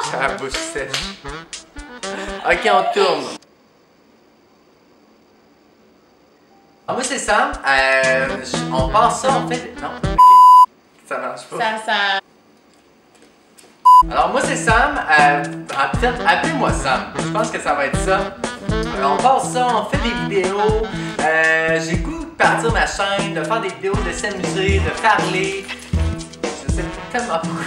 J'ai la bouche sèche. Ok, on tourne. Ah, moi c'est Sam. On passe ça, on fait. Non, ok. Ça marche pas. Alors moi c'est Sam. Peut-être appelez-moi Sam. Je pense que ça va être ça. On passe ça, on fait des vidéos. J'ai goût de partir ma chaîne, de faire des vidéos, de s'amuser, de parler. Je sais tellement pas quoi.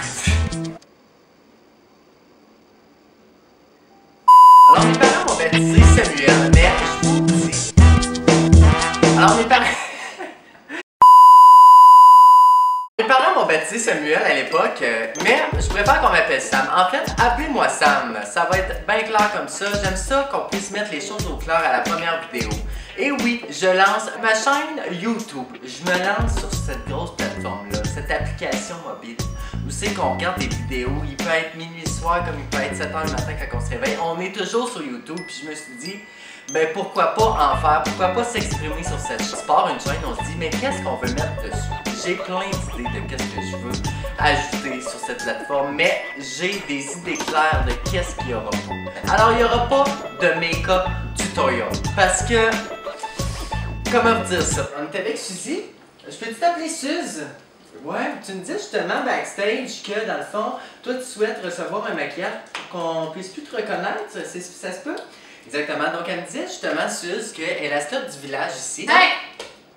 Alors mes parents m'ont baptisé Samuel, mais je vous dis. Alors mes parents m'ont baptisé Samuel à l'époque, mais je préfère qu'on m'appelle Sam. En fait, appelez-moi Sam. Ça va être bien clair comme ça. J'aime ça qu'on puisse mettre les choses au clair à la première vidéo. Et oui, je lance ma chaîne YouTube. Je me lance sur cette grosse plateforme-là, cette application mobile. Où c'est qu'on regarde des vidéos, il peut être minuit soir comme il peut être 7h le matin quand on se réveille. On est toujours sur YouTube, puis je me suis dit, ben pourquoi pas en faire, pourquoi pas s'exprimer sur cette chaîne. On part une chaîne, on se dit, mais qu'est-ce qu'on veut mettre dessus? J'ai plein d'idées de qu'est-ce que je veux ajouter sur cette plateforme, mais j'ai des idées claires de qu'est-ce qu'il y aura pas. Alors il n'y aura pas de make-up tutorial, parce que, comment vous dire ça? On est avec Suzy. Je peux t'appeler Suze? Ouais, tu me dis justement backstage que dans le fond, toi tu souhaites recevoir un maquillage pour qu'on puisse plus te reconnaître, ça se peut? Exactement, donc elle me disait justement Suze qu'elle est la star du village ici. Hey!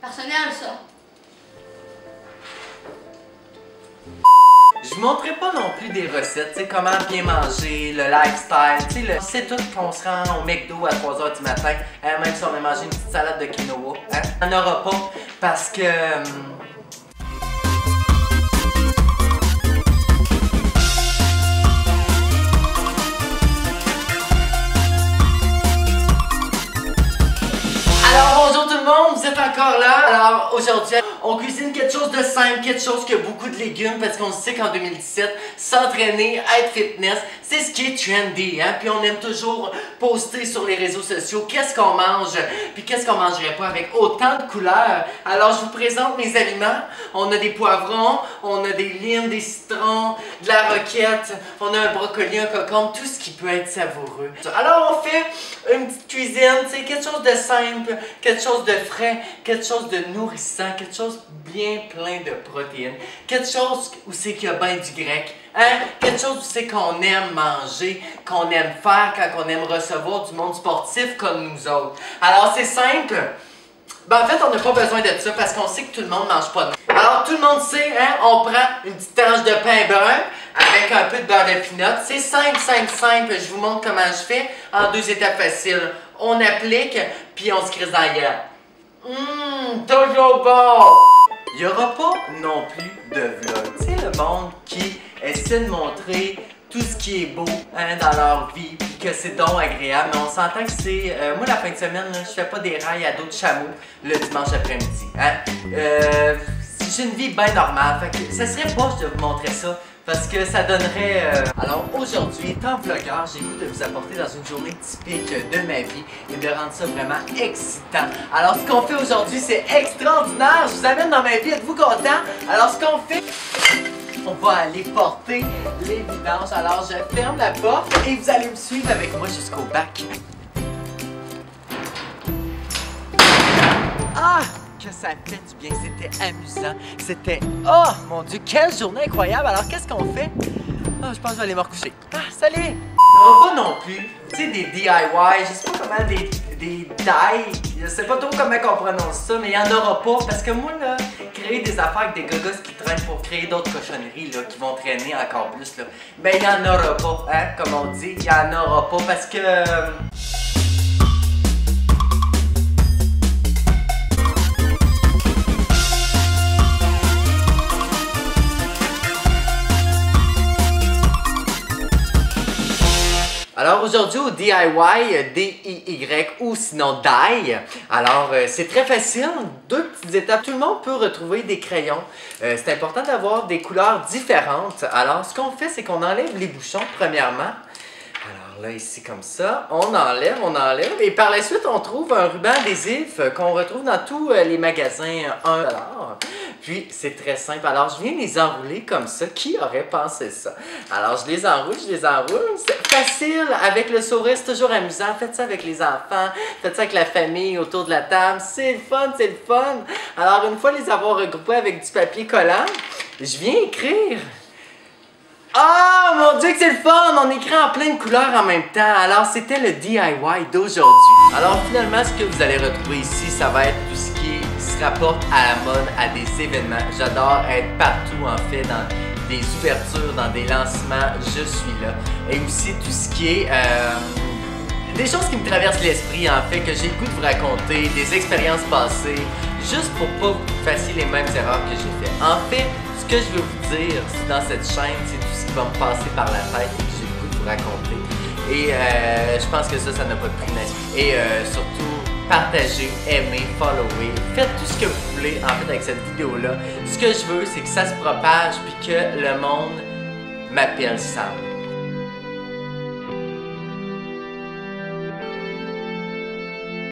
Personnel ça! Je vous montrerai pas non plus des recettes, tu sais, comment bien manger, le lifestyle, tu sais, c'est tout qu'on se rend au McDo à 3h du matin, même si on a mangé une petite salade de quinoa, hein? On n'en aura pas parce que... Alors bonjour tout le monde, vous êtes encore là. Alors aujourd'hui, on cuisine quelque chose de simple, quelque chose qui a beaucoup de légumes parce qu'on sait qu'en 2017, s'entraîner, être fitness, c'est ce qui est trendy, hein? Puis on aime toujours poster sur les réseaux sociaux qu'est-ce qu'on mange, puis qu'est-ce qu'on mangerait pas avec autant de couleurs. Alors je vous présente mes aliments. On a des poivrons, on a des limes, des citrons, de la roquette, on a un brocoli, un concombre, tout ce qui peut être savoureux. Alors on fait une petite cuisine, tu sais, quelque chose de simple, quelque chose de frais, quelque chose de nourrissant, quelque chose bien plein de protéines, quelque chose où c'est qu'il y a bien du grec, hein? Quelque chose où c'est qu'on aime manger, qu'on aime faire quand on aime recevoir du monde sportif comme nous autres. Alors c'est simple. Ben en fait, on n'a pas besoin de ça parce qu'on sait que tout le monde mange pas de... Alors tout le monde sait, hein, on prend une petite tranche de pain brun avec un peu de beurre de pinot. C'est simple, simple, simple. Je vous montre comment je fais en 2 étapes faciles. On applique, puis on se crise dans la gueule. Toujours bon! Il n'y aura pas non plus de vlog. Tu sais, le monde qui essaie de montrer tout ce qui est beau, hein, dans leur vie, puis que c'est donc agréable, mais on s'entend que c'est... moi, la fin de semaine, là, je fais pas des rails à dos de chameau le dimanche après-midi. Hein? J'ai une vie bien normale, fait que ça serait poche de vous montrer ça, parce que ça donnerait... Alors aujourd'hui, étant vlogueur, j'ai le goût de vous apporter dans une journée typique de ma vie et de rendre ça vraiment excitant. Alors ce qu'on fait aujourd'hui, c'est extraordinaire! Je vous amène dans ma vie, êtes-vous contents? Alors ce qu'on fait... On va aller porter les vidanges. Alors je ferme la porte et vous allez me suivre avec moi jusqu'au bac. Ah! Que ça fait du bien, c'était amusant. C'était... Oh mon Dieu, quelle journée incroyable! Alors qu'est-ce qu'on fait? Oh, je pense que je vais aller me recoucher. Ah, salut! Il n'y aura pas non plus, tu sais, des DIY, je sais pas comment, des dye, je sais pas trop comment on prononce ça, mais il n'y en aura pas parce que moi, là, créer des affaires avec des gogos qui traînent pour créer d'autres cochonneries, là, qui vont traîner encore plus, là, ben il n'y en aura pas, hein, comme on dit, il n'y en aura pas parce que... Alors aujourd'hui au DIY, D-I-Y ou sinon DIY, alors c'est très facile, 2 petites étapes, tout le monde peut retrouver des crayons, c'est important d'avoir des couleurs différentes, alors ce qu'on fait c'est qu'on enlève les bouchons premièrement, alors là, ici, comme ça. On enlève. Et par la suite, on trouve un ruban adhésif qu'on retrouve dans tous les magasins 1$. Puis, c'est très simple. Alors, je viens les enrouler comme ça. Qui aurait pensé ça? Alors, je les enroule. C'est facile. Avec le sourire, c'est toujours amusant. Faites ça avec les enfants. Faites ça avec la famille autour de la table. C'est le fun. Alors, une fois les avoir regroupés avec du papier collant, je viens écrire. Ah, mon Dieu que c'est le fun! On écrit en plein de couleurs en même temps. Alors, c'était le DIY d'aujourd'hui. Alors, finalement, ce que vous allez retrouver ici, ça va être tout ce qui se rapporte à la mode, à des événements. J'adore être partout, en fait, dans des ouvertures, dans des lancements. Je suis là. Et aussi, tout ce qui est... des choses qui me traversent l'esprit, en fait, que j'ai le goût de vous raconter, des expériences passées, juste pour pas que vous fassiez les mêmes erreurs que j'ai fait. En fait, ce que je veux vous dire dans cette chaîne, c'est tout ce qui va me passer par la tête et que j'ai le goût de vous raconter. Et je pense que ça n'a pas de prix. Et surtout, partagez, aimez, followez, faites tout ce que vous voulez, en fait, avec cette vidéo-là. Ce que je veux, c'est que ça se propage puis que le monde m'appelle Sam.